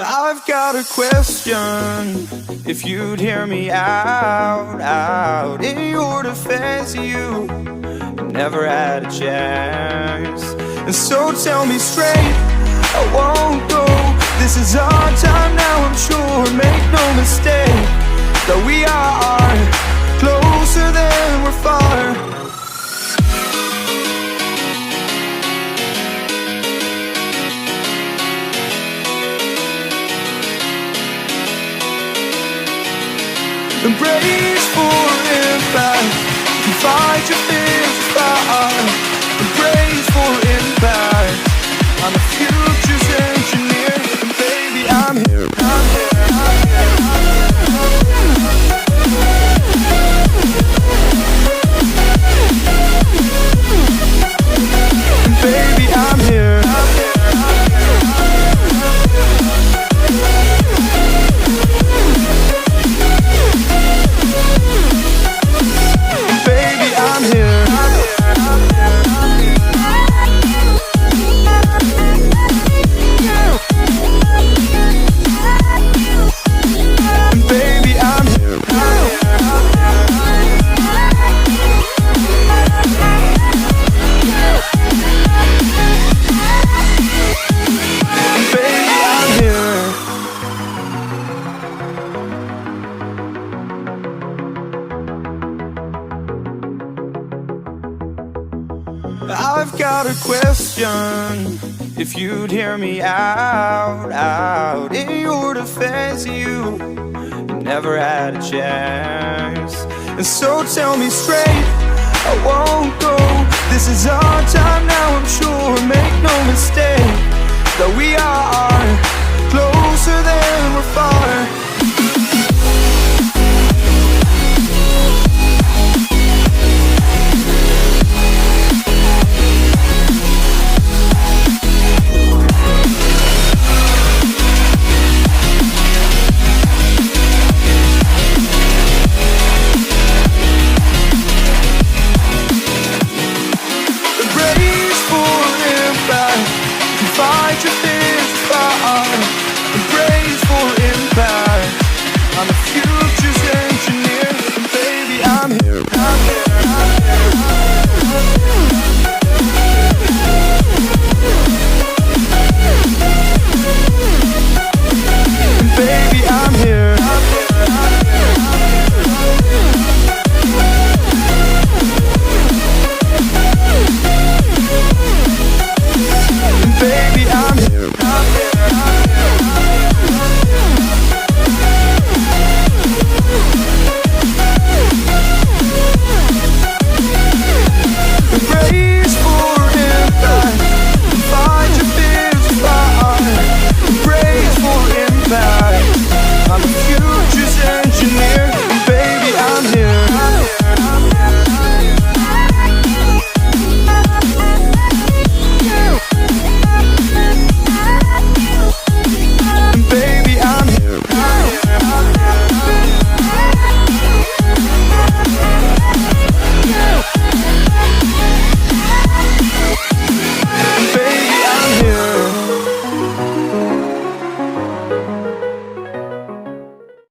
I've got a question, if you'd hear me out. In your defense, you never had a chance. And so tell me straight, I won't go. This is our time now, I'm sure. Make no mistake, that we are closer than we're far. Embrace for impact, fight your fears fire. Embrace for impact, I'm the future's engineer. And baby, I'm here, I'm here, I'm here, and baby, I'm here, I'm here. I've got a question, if you'd hear me out. In your defense, you never had a chance. And so tell me straight, I won't go. This is our time now, I'm sure. Make no mistake, that we are